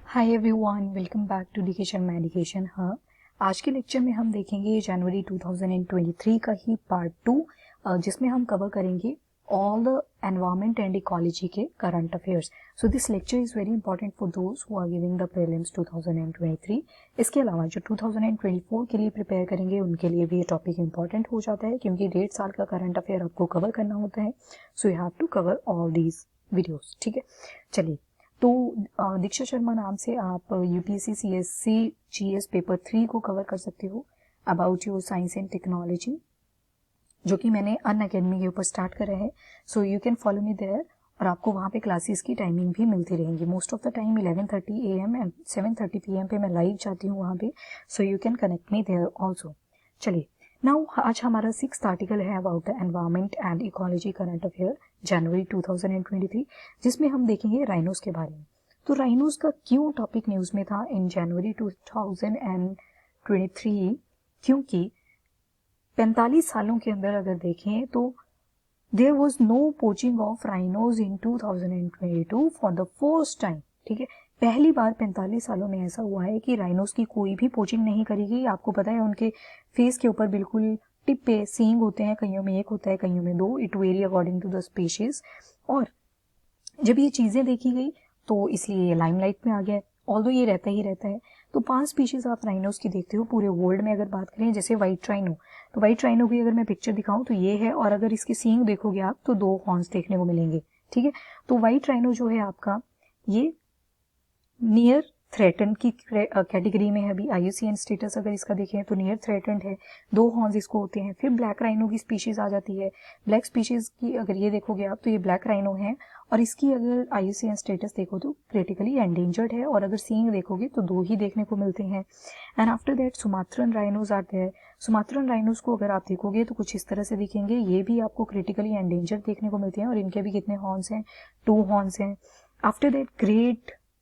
Hi everyone, welcome back to D K Sharma education. हाँ, आज के लेक्चर में हम देखेंगे जनवरी 2023 का ही पार्ट 2, जिसमें हम कवर करेंगे all the environment and ecology के current affairs. So this lecture is very important for those who are giving the prelims 2023। इसके अलावा जो 2024 के लिए प्रिपेयर करेंगे उनके लिए भी ये टॉपिक इंपॉर्टेंट हो जाता है, क्योंकि 1.5 साल का करंट अफेयर आपको कवर करना होता है। So you have to cover all these videos. ठीक है, चलिए। तो दीक्षा शर्मा नाम से आप यूपीएससी सीएससी जीएस पेपर 3 को कवर कर सकते हो, about your science and technology, जो कि मैंने अन अकेडमी के ऊपर स्टार्ट करा है। So you can follow me there, और आपको वहाँ पे क्लासेस की टाइमिंग भी मिलती रहेंगी। Most of the time 11:30 AM and 7:30 PM पे मैं लाइव जाती हूँ वहाँ पे। So you can connect me there also. चलिए, नाउ आज हमारा 6th आर्टिकल है about the environment and ecology current affair January 2023, जिसमें हम देखेंगे राइनोस के बारे में। तो राइनोस का क्यों टॉपिक न्यूज़ में था इन जनवरी 2023, क्योंकि 45 सालों के अंदर अगर देखें तो there was no poaching of rhinos in 2022 for the first time. ठीक है, पहली बार 45 सालों में ऐसा हुआ है कि राइनोस की कोई भी पोचिंग नहीं करी गई। आपको पता है उनके फेस के ऊपर बिल्कुल टिप पे सींग होते हैं, कईयों में एक होता है, कईयों में दो, it vary according to the species. और जब ये चीज़ें देखी गई तो इसलिए ये लाइमलाइट में आ गया, ऑल्दो ये रहता ही रहता है। तो 5 स्पीशीज आप राइनोस की देखते हो पूरे वर्ल्ड में। अगर बात करें जैसे व्हाइट राइनो, तो व्हाइट राइनो की अगर मैं पिक्चर दिखाऊं तो ये है, और अगर इसके सींग देखोगे आप तो 2 हॉर्न्स देखने को मिलेंगे। ठीक है, तो व्हाइट राइनो जो है आपका ये नियर थ्रेटन की कैटेगरी में है। अभी IUCN स्टेटस अगर इसका देखें तो नियर थ्रेटन है, 2 हॉर्न्स इसको होते हैं। फिर ब्लैक राइनो की स्पीशीज आ जाती है। ब्लैक स्पीशीज की अगर ये देखोगे आप तो ये ब्लैक राइनो है, और इसकी अगर IUCN स्टेटस देखो तो क्रिटिकली एंडेंजर्ड है, और अगर सींग देखोगे तो 2 ही देखने को मिलते हैं। And after that Sumatran rhinos are there. Sumatran rhinos को अगर आप देखोगे तो कुछ इस तरह से दिखेंगे, ये भी आपको क्रिटिकली एंडेंजर्ड देखने को मिलते हैं, और इनके भी कितने हॉर्न्स हैं, 2 हॉर्न्स हैं। After that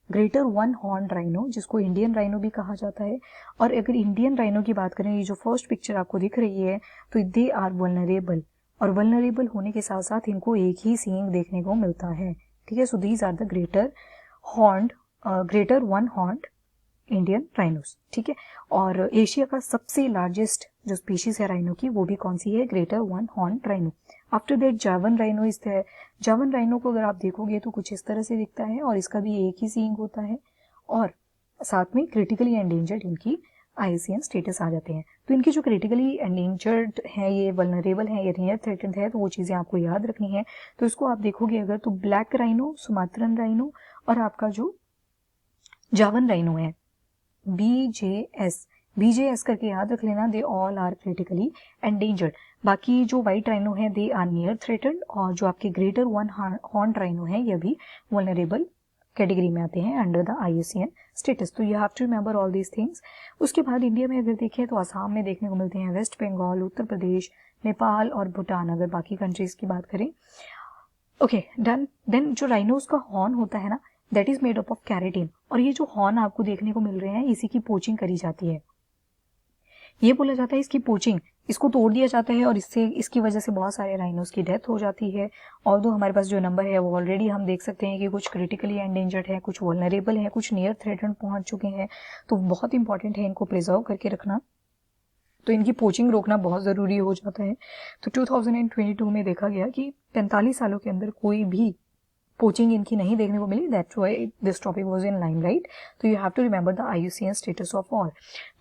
greater 1 horn rhino, जिसको इंडियन राइनो भी कहा जाता है। और अगर इंडियन राइनो की बात करें, ये जो फर्स्ट पिक्चर आपको दिख रही है, तो दे आर वल्नरेबल, और वल्नरेबल होने के साथ साथ इनको एक ही सींग देखने को मिलता है। ठीक है, so these are the greater 1 horn Indian rhinos. ठीक है, और एशिया का सबसे लार्जेस्ट जो स्पीशीज है राइनो की, वो भी कौन सी है, greater 1 horn rhino. After that जावन राइनो इज देयर। जावन राइनो को अगर आप देखोगे तो कुछ इस तरह से दिखता है, और इसका भी एक ही सींग होता है, और साथ में क्रिटिकली एंडेंजर्ड इनकी IUCN स्टेटस आ जाते हैं। तो इनके जो क्रिटिकली एंडेंजर्ड है, ये वल्नरेबल है, ये नियर थ्रेटेंड है, तो वो चीज़ें आपको याद रखनी है। तो इसको आप देखोगे अगर तो ब्लैक राइनो, सुमात्रन राइनो, और आपका जो जावन राइनो है BJS करके याद रख लेना, they all are critically endangered. बाकी जो व्हाइट राइनो है दे आर नियर थ्रेटन्ड, और जो आपके ग्रेटर 1 हॉर्न राइनो है ये भी वल्नरेबल कैटेगरी में आते हैं अंडर द IUCN स्टेटस। तो you have to remember all these things. उसके बाद इंडिया में अगर देखें तो असम में देखने को मिलते हैं, वेस्ट बंगाल, उत्तर प्रदेश, नेपाल और भूटान, अगर बाकी कंट्रीज की बात करें। Okay, done. देन जो राइनोस का हॉर्न होता है ना, that is made up of keratin, और ये जो हॉर्न आपको देखने को मिल रहे हैं इसी की पोचिंग करी जाती है। ये बोला जाता है इसकी पोचिंग, इसको तोड़ दिया जाता है, और इसकी वजह से बहुत सारे राइनोस की डेथ हो जाती है। और दो हमारे पास जो नंबर है वो ऑलरेडी हम देख सकते हैं कि कुछ क्रिटिकली एंडेंजर्ड है, कुछ वल्नरेबल है, कुछ नियर थ्रेटन्ड पहुंच चुके हैं। तो बहुत इंपॉर्टेंट है इनको प्रिजर्व करके रखना, तो इनकी पोचिंग रोकना बहुत ज़रूरी हो जाता है। तो 2022 में देखा गया कि 45 सालों के अंदर कोई भी पोचिंग इनकी नहीं देखने को मिली। That's why this topic was in limelight. तो you have to remember the IUCN status of all.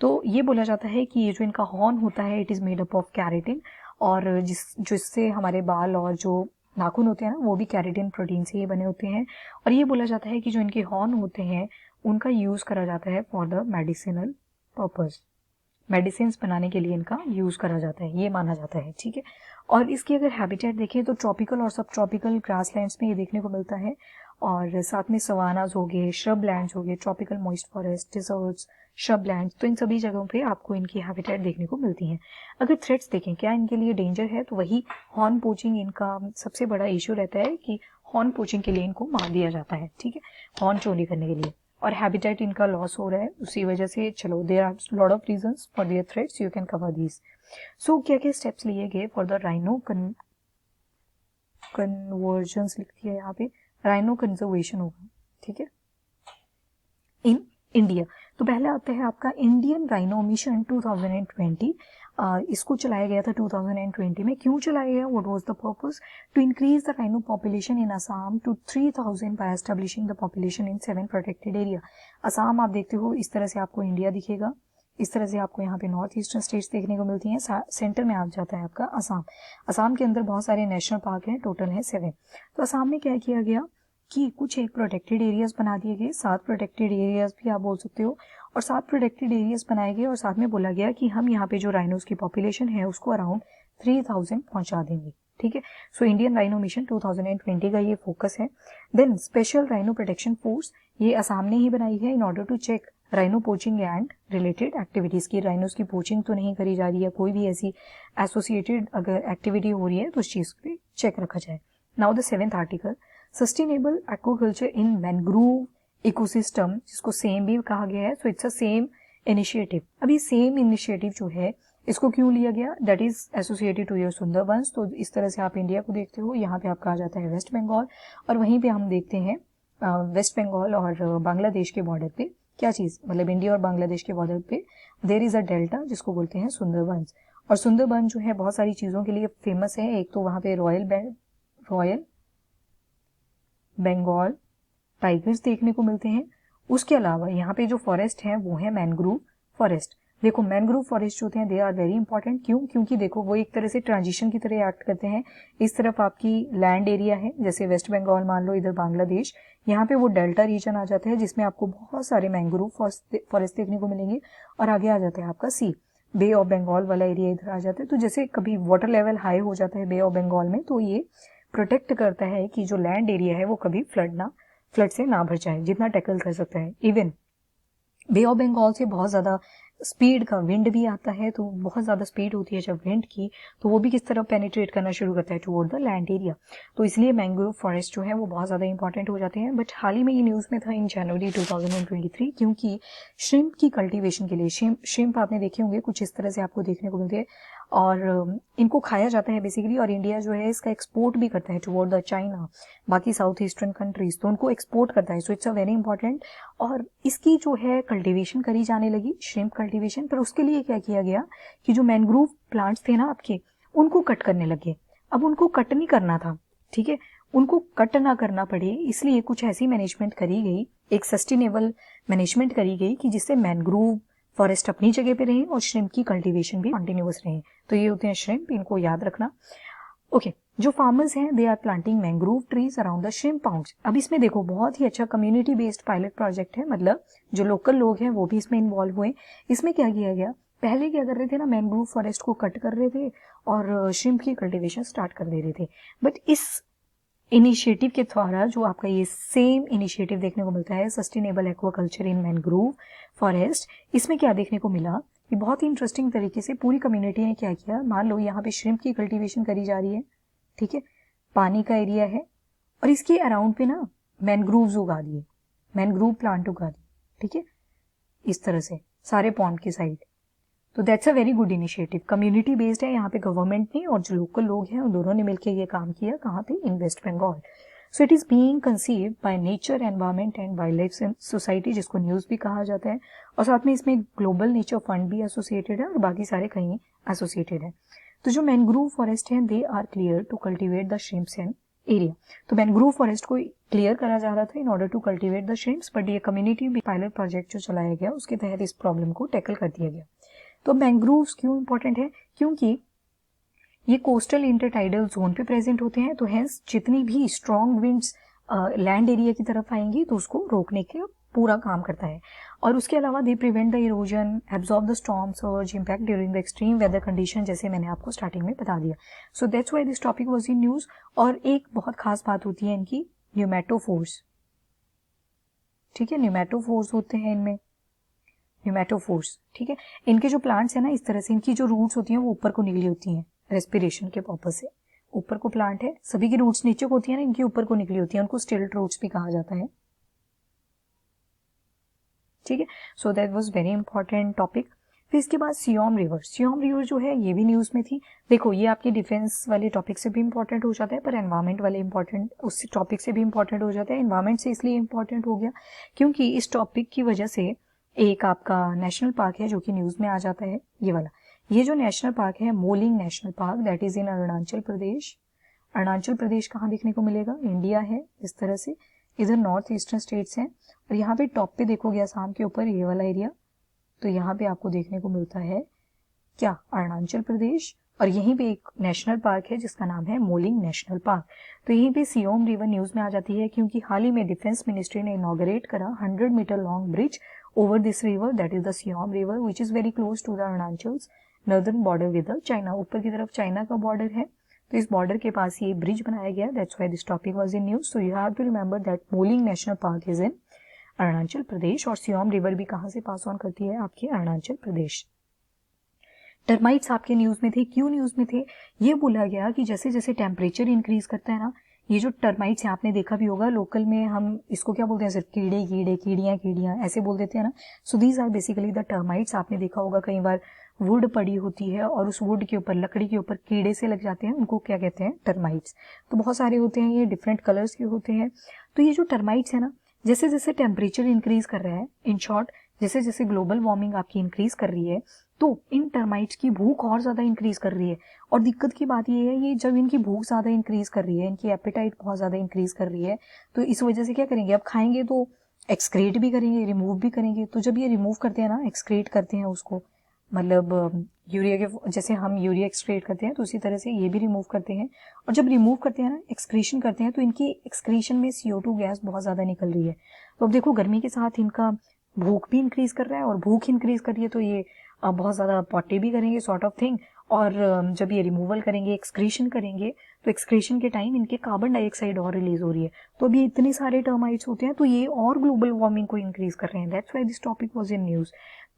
तो ये बोला जाता है कि ये जो इनका हॉर्न होता है it is made up of keratin, और जिससे हमारे बाल और जो नाखून होते हैं ना, वो भी कैरेटिन प्रोटीन से ही बने होते हैं। और ये बोला जाता है कि जो इनके हॉर्न होते हैं उनका यूज़ करा जाता है for the medicinal purpose, medicine बनाने के लिए इनका यूज़ करा जाता है, ये माना जाता है। ठीक है, और इसकी अगर हैबिटेट देखें तो ट्रॉपिकल और सब ट्रॉपिकल ग्रासलैंड्स में ये देखने को मिलता है, और साथ में सवानाज हो गए, श्रब लैंड्स हो गए, tropical moist forest, deserts, shrub lands, तो इन सभी जगहों पे आपको इनकी हैबिटेट देखने को मिलती हैं। अगर थ्रेट्स देखें क्या इनके लिए डेंजर है, तो वही हॉर्न पोचिंग इनका सबसे बड़ा इशू रहता है कि हॉर्न पोचिंग के लिए इनको मार दिया जाता है। ठीक है, हॉर्न चोरी करने के लिए, और हैबिटेट इनका लॉस हो रहा है उसी वजह से। चलो, there are lot of reasons for their threats, you can cover these. So क्या क्या स्टेप्स लिए गए फॉर द राइनो कन्वर्जेंस, लिख दिया यहाँ पे, राइनो कंजर्वेशन होगा। ठीक है, इन इंडिया। तो पहला आता है आपका इंडियन राइनो मिशन 2020। इसको चलाया गया था 2020 में। क्यों चलाया गया? What was the purpose? To increase the rhino population in Assam to 3000 by establishing the population in 7 protected area. Assam आप देखते हो इस तरह से आपको इंडिया दिखेगा, इस तरह से आपको यहाँ पे नॉर्थ ईस्टर्न स्टेट्स देखने को मिलती हैं। सेंटर में आ जाता है आपका असम। असम के अंदर बहुत सारे नेशनल पार्क हैं, टोटल है 7। तो असम में क्या किया गया कि कुछ एक प्रोटेक्टेड एरियाज बना दिए गए, 7 प्रोटेक्टेड एरियाज भी आप बोल सकते हो, और 7 प्रोटेक्टेड एरियाज बनाए गए और साथ में बोला गया कि हम यहाँ पे जो राइनोज की पॉपुलेशन है उसको अराउंड 3000 पहुंचा देंगे। ठीक है, सो इंडियन राइनो मिशन 2020 का ये फोकस है। Then special rhino protection force, ये असम ने ही बनाई है in order to check rhino poaching and related activities की। राइनोज की पोचिंग तो नहीं करी जा रही है, कोई भी ऐसी एसोसिएटेड अगर एक्टिविटी हो रही है तो उस चीज पे चेक रखा जाए। Now the 7th article, sustainable aquaculture in mangrove ecosystem, जिसको सेम भी कहा गया है। So it's a SAIME initiative. अभी सेम इनिशिएटिव जो है इसको क्यों लिया गया? That is associated to your Sundarbans. तो इस तरह से आप इंडिया को देखते हो, यहाँ पे आपका आ जाता है वेस्ट बंगाल, और वहीं पे हम देखते हैं वेस्ट बंगाल और बांग्लादेश के बॉर्डर पे क्या चीज, मतलब इंडिया और बांग्लादेश के बॉर्डर पे देयर इज अ डेल्टा जिसको बोलते हैं सुंदरबंस। और सुंदरबन जो है बहुत सारी चीजों के लिए फेमस है। एक तो वहां पे रॉयल बंगाल टाइगर्स देखने को मिलते हैं। उसके अलावा यहाँ पे जो फॉरेस्ट है वो है मैनग्रोव फॉरेस्ट। देखो मैनग्रोव फॉरेस्ट जो होते हैं दे आर वेरी इंपॉर्टेंट। क्यों? क्योंकि देखो वो एक तरह से ट्रांजिशन की तरह एक्ट करते हैं। इस तरफ आपकी लैंड एरिया है, जैसे वेस्ट बंगाल मान लो, इधर बांग्लादेश, यहाँ पे वो डेल्टा रीजन आ जाता है जिसमें आपको बहुत सारे मैंग्रोव फॉरेस्ट देखने को मिलेंगे। और आगे आ जाता है आपका सी, बे ऑफ बंगाल वाला एरिया इधर आ जाता है। तो जैसे कभी वाटर लेवल हाई हो जाता है बे ऑफ बंगाल में, तो ये प्रोटेक्ट करता है कि जो लैंड एरिया है वो कभी फ्लड से ना भर जाए, जितना टैकल कर सकता है। इवन बे ऑफ बंगाल से बहुत ज्यादा स्पीड का विंड भी आता है, तो बहुत ज्यादा स्पीड होती है जब विंड की, तो वो भी किस तरह पेनिट्रेट करना शुरू करता है टुवर्ड द लैंड एरिया। तो इसलिए मैंग्रोव फॉरेस्ट जो है वो बहुत ज्यादा इंपॉर्टेंट हो जाते हैं। बट हाल ही में ये न्यूज में था इन जनवरी 2023, क्योंकि श्रिम्प की कल्टीवेशन के लिए, श्रिम्प आपने देखे होंगे कुछ इस तरह से आपको देखने को मिलते हैं, और इनको खाया जाता है बेसिकली। और इंडिया जो है इसका एक्सपोर्ट भी करता है टुवर्ड द चाइना, बाकी साउथ ईस्टर्न कंट्रीज, तो उनको एक्सपोर्ट करता है। So it's a very important. और इसकी जो है कल्टीवेशन करी जाने लगी, श्रिम्प कल्टीवेशन। पर उसके लिए क्या किया गया कि जो मैनग्रोव प्लांट्स थे ना आपके, उनको कट करने लगे। अब उनको कट नहीं करना था, ठीक है, उनको कट ना करना पड़े, इसलिए कुछ ऐसी मैनेजमेंट करी गई, एक सस्टेनेबल मैनेजमेंट करी गई कि जिससे मैनग्रोव फॉरेस्ट अपनी जगह पे रहे और श्रिम्प की कल्टीवेशन भी कंटिन्यूअस रहे। तो ये होते हैं श्रिम्प, इनको याद रखना। ओके, जो फार्मर्स हैं they are planting mangrove trees around the shrimp ponds. अब इसमें देखो बहुत ही अच्छा कम्युनिटी बेस्ड पायलट प्रोजेक्ट है, मतलब जो लोकल लोग हैं वो भी इसमें इन्वॉल्व हुए। इसमें क्या किया गया, पहले क्या कर रहे थे ना, मैंग्रोव फॉरेस्ट को कट कर रहे थे और श्रिम्प की कल्टीवेशन स्टार्ट कर दे रहे थे। बट इस इनिशिएटिव के द्वारा जो आपका ये सेम इनिशिएटिव देखने को मिलता है, सस्टेनेबल एक्वाकल्चर इन मैंग्रोव फॉरेस्ट, इसमें क्या देखने को मिला कि बहुत ही इंटरेस्टिंग तरीके से पूरी कम्युनिटी ने क्या किया। मान लो यहाँ पे श्रिम्प की कल्टीवेशन करी जा रही है, ठीक है, पानी का एरिया है, और इसके अराउंड पे ना मैनग्रोव्स उगा दिए, मैनग्रोव प्लांट उगा दिए, ठीक है, इस तरह से सारे पॉन्ड के साइड। तो that's a very good initiative, community based है। यहाँ पे गवर्नमेंट ने और जो लोकल लोग हैं उन दोनों ने मिलकर ये काम किया। कहाँ पे? In West Bengal. So it is being conceived by Nature Environment and Wildlife Society, जिसको न्यूज भी कहा जाता है, और साथ में इसमें ग्लोबल नेचर फंड भी एसोसिएटेड है और बाकी सारे कहीं एसोसिएटेड है। तो जो मैनग्रोव फॉरेस्ट है they are clear to cultivate the shrimps and area. तो मैनग्रोव फॉरेस्ट को क्लियर करा जा रहा था in order to cultivate the shrimps, but ये कम्युनिटी पायलट प्रोजेक्ट जो चलाया गया उसके तहत इस प्रॉब्लम को टैकल कर दिया गया। तो मैंग्रोव्स क्यों इंपॉर्टेंट है? क्योंकि ये कोस्टल इंटरटाइडल जोन पे प्रेजेंट होते हैं, तो हेंस जितनी भी स्ट्रॉन्ग विंड्स लैंड एरिया की तरफ आएंगी तो उसको रोकने के पूरा काम करता है। और उसके अलावा they prevent the erosion, absorb the storm surge, impact during the extreme weather condition, जैसे मैंने आपको स्टार्टिंग में बता दिया। So that's why this topic was in news. और एक बहुत खास बात होती है इनकी, न्यूमेटोफोर्स, ठीक है, न्यूमेटोफोर्स होते हैं इनमें, न्यूमेटोफोर्स, ठीक है। इनके जो प्लांट्स है ना, इस तरह से इनकी जो रूट्स होती हैं वो ऊपर को निकली होती हैं रेस्पिरेशन के पर्पज से। ऊपर को प्लांट है, सभी की रूट्स नीचे को होती है ना, इनकी ऊपर को निकली होती है, उनको स्टिल्ट रूट्स भी कहा जाता है, ठीक है। So that was very important topic. फिर इसके बाद सियोम रिवर, सियोम रिवर जो है ये भी न्यूज में थी। देखो ये आपके डिफेंस वाले टॉपिक से भी इंपॉर्टेंट हो जाता है, पर एनवायरमेंट वाले इंपॉर्टेंट उस टॉपिक से भी इंपॉर्टेंट हो जाता है। एनवायरमेंट से इसलिए इंपॉर्टेंट हो गया क्योंकि इस टॉपिक की वजह से एक आपका नेशनल पार्क है जो कि न्यूज़ में आ जाता है, ये वाला। ये जो नेशनल पार्क है Mouling national park, that is in Arunachal Pradesh. Arunachal Pradesh कहाँ देखने को मिलेगा? इंडिया है इस तरह से, इधर नॉर्थ ईस्टर्न स्टेट्स हैं। और यहाँ पे टॉप पे देखोगे आसाम के ऊपर ये वाला एरिया, तो यहाँ पे आपको देखने को मिलता है क्या? अरुणाचल प्रदेश। और यहीं पे एक नेशनल पार्क है जिसका नाम है मोलिंग नेशनल पार्क। तो यहीं पे सियोम रिवर न्यूज़ में आ जाती है क्योंकि हाल ही में डिफेंस मिनिस्ट्री ने इनॉग्रेट करा 100 metre long bridge over this river, that is the Siyom river which is very close to the Arunachal northern border with China. ऊपर की तरफ चाइना का बॉर्डर है, तो इस बॉर्डर के पास ये ब्रिज बनाया गया, that's why this topic was in news. So you have to remember that Mouling national park is in Arunachal Pradesh. और सियोम रिवर भी कहाँ से पास ऑन करती है? आपके अरुणाचल प्रदेश। टर्माइट्स आपके न्यूज में थे, क्यों न्यूज में थे? ये बोला गया कि जैसे जैसे टेम्परेचर इंक्रीज करता है ना, ये जो टर्माइट्स है आपने देखा भी होगा, लोकल में हम इसको क्या बोलते हैं? सिर्फ कीड़े कीड़े, कीड़ियाँ कीड़ियाँ ऐसे बोल देते हैं ना। So these are basically the termites. आपने देखा होगा कई बार वुड पड़ी होती है और उस वुड के ऊपर, लकड़ी के ऊपर कीड़े से लग जाते हैं, उनको क्या कहते हैं? टर्माइट्स। तो बहुत सारे होते हैं, ये डिफरेंट कलर्स के होते हैं। तो ये जो टर्माइट्स है ना, जैसे जैसे टेम्परेचर इंक्रीज कर रहा है, इन शॉर्ट जैसे जैसे ग्लोबल वार्मिंग आपकी इंक्रीज कर रही है, तो इन टर्माइट्स की भूख और ज़्यादा इंक्रीज कर रही है। और दिक्कत की बात ये है, ये जब इनकी भूख ज़्यादा इंक्रीज कर रही है, इनकी एपेटाइट बहुत ज़्यादा इंक्रीज कर रही है, तो इस वजह से क्या करेंगे? अब खाएंगे तो एक्सक्रीट भी करेंगे, रिमूव भी करेंगे। तो जब ये रिमूव करते हैं ना, एक्सक्रीट करते हैं उसको, मतलब यूरिया के जैसे हम यूरिया एक्सक्रीट करते हैं, तो उसी तरह से ये भी रिमूव करते हैं। और जब रिमूव करते हैं ना, एक्सक्रीशन करते हैं, तो इनकी एक्सक्रीशन में CO2 गैस बहुत ज़्यादा निकल रही है। तो अब देखो, गर्मी के साथ इनका भूख भी इंक्रीज कर रहा है, और भूख इंक्रीज कर रही है तो ये बहुत ज़्यादा पॉटी भी करेंगे, सॉर्ट ऑफ थिंग। और जब ये रिमूवल करेंगे, एक्सक्रीशन करेंगे, तो एक्सक्रीशन के टाइम इनके कार्बन डाइऑक्साइड और रिलीज हो रही है। तो अभी इतने सारे टर्माइट्स होते हैं, तो ये और ग्लोबल वार्मिंग को इंक्रीज कर रहे हैं। That's why this topic was in news.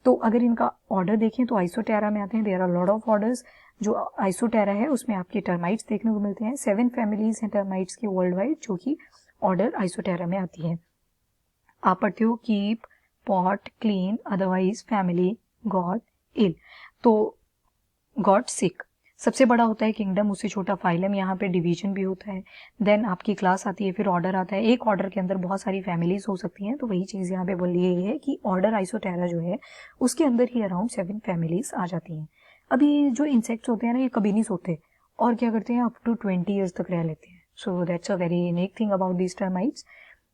तो अगर इनका ऑर्डर देखें तो आइसोटेरा में आते हैं। There are lot of orders. जो आइसोटेरा है उसमें आपके टर्माइट्स देखने को मिलते हैं। 7 फैमिलीज हैं टर्माइट्स की वर्ल्ड वाइड, जो कि ऑर्डर आइसोटेरा में आती है। आप पढ़ते हो keep, pot, clean, otherwise, family, god, ill. तो गॉड, सिक सबसे बड़ा होता है किंगडम, उससे छोटा फाइलम, यहाँ पे डिवीजन भी होता है। देन आपकी क्लास आती है, फिर ऑर्डर आता है। एक ऑर्डर के अंदर बहुत सारी फैमिलीज हो सकती हैं, तो वही चीज़ यहाँ पे बोली गई है कि ऑर्डर आइसोटेरा जो है उसके अंदर ही अराउंड 7 फैमिलीज आ जाती हैं। अभी जो इंसेक्ट्स होते हैं ना, ये कभी नहीं सोते और क्या करते हैं, अप टू 20 ईयर्स तक रह लेते हैं। So that's a very unique thing about this termites.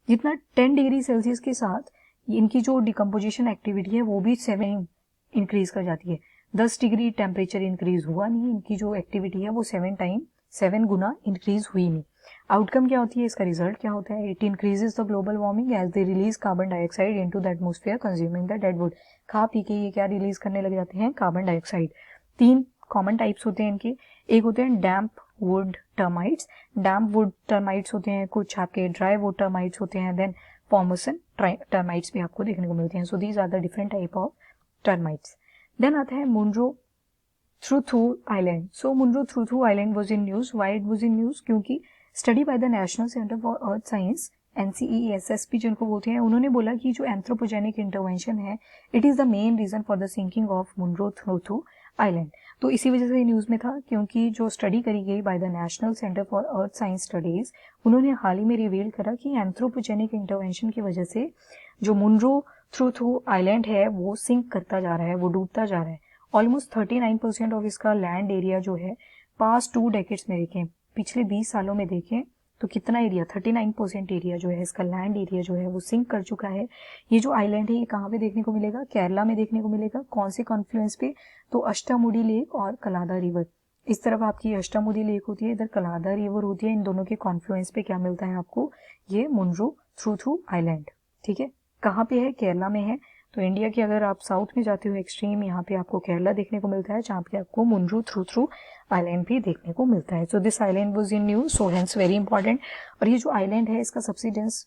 जितना 10 डिग्री सेल्सियस के साथ इनकी जो डिकम्पोजिशन एक्टिविटी है वो भी 7 इंक्रीज कर जाती है। 10 डिग्री टेम्परेचर इंक्रीज हुआ नहीं, इनकी जो एक्टिविटी है वो 7 गुना इंक्रीज हुई नहीं। आउटकम क्या होती है, इसका रिजल्ट क्या होता है? It increases the global warming as they release carbon dioxide into the atmosphere consuming the dead wood. खा पी के ये क्या रिलीज करने लग जाते हैं? Carbon dioxide. 3 कॉमन टाइप्स होते हैं इनके। एक होते हैं damp wood termites. Damp wood termites होते हैं, कुछ आपके ड्राई वुड टर्माइट्स होते हैं। देन फॉर्मसन टर्माइट्स भी आपको देखने को मिलते हैं। So these are the different type of termites. Then आता है Munroe Thuruthu island. So Munroe Thuruthu island was in news. Why it was in news? क्योंकि study by the national centre for earth science, NCESSP जिनको बोलते हैं, उन्होंने बोला कि जो एंथ्रोपोजेनिक इंटरवेंशन है, it is the main reason for the sinking of Munroe Thuruthu island. तो इसी वजह से न्यूज़ में था, क्योंकि जो स्टडी करी गई bye the national centre for earth science studies, उन्होंने हाल ही में रिवील करा कि एंथ्रोपोजेनिक इंटरवेंशन की वजह से जो मुनरो थ्रूथू आइलैंड है वो सिंक करता जा रहा है, वो डूबता जा रहा है। ऑलमोस्ट 39% ऑफ इसका लैंड एरिया जो है, पास्ट 2 डेकेड्स में देखें, पिछले 20 सालों में देखें तो कितना एरिया, 39% एरिया जो है इसका लैंड एरिया जो है वो सिंक कर चुका है। ये जो आइलैंड है ये कहाँ पे देखने को मिलेगा? केरला में देखने को मिलेगा। कौन से कॉन्फ्लुएंस पे? तो अष्टामुडी लेक और कलादा रिवर। इस तरफ आपकी अष्टामुडी लेक होती है, इधर कलादा रिवर होती है। इन दोनों के कॉन्फ्लुएंस पे क्या मिलता है आपको? ये मुनरो थ्रूथू आइलैंड। ठीक है, कहाँ पे है? केरला में है। तो इंडिया के अगर आप साउथ में जाते हो एक्सट्रीम, यहाँ पे आपको केरला देखने को मिलता है, जहाँ पे आपको मुनरो थ्रूथू आइलैंड भी देखने को मिलता है। So this island was in news, so hence very important. और ये जो आइलैंड है इसका सब्सिडेंस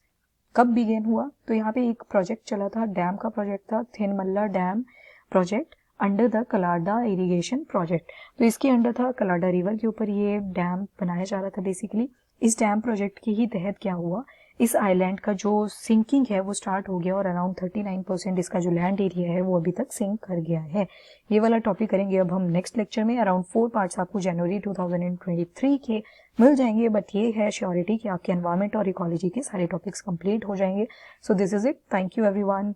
कब बिगेन हुआ? तो यहाँ पे एक प्रोजेक्ट चला था, डैम का प्रोजेक्ट था, Thenmala dam project under the Kallada irrigation project. तो इसके अंडर था, कलाडा रिवर के ऊपर ये डैम बनाया जा रहा था बेसिकली। इस डैम प्रोजेक्ट के ही तहत क्या हुआ, इस आइलैंड का जो सिंकिंग है वो स्टार्ट हो गया और अराउंड 39% इसका जो लैंड एरिया है वो अभी तक सिंक कर गया है। ये वाला टॉपिक करेंगे अब हम नेक्स्ट लेक्चर में। अराउंड 4 पार्ट्स आपको जनवरी 2023 के मिल जाएंगे, बट ये है श्योरिटी कि आपके एनवायरमेंट और इकोलॉजी के सारे टॉपिक्स कंप्लीट हो जाएंगे। So this is it, thank you everyone.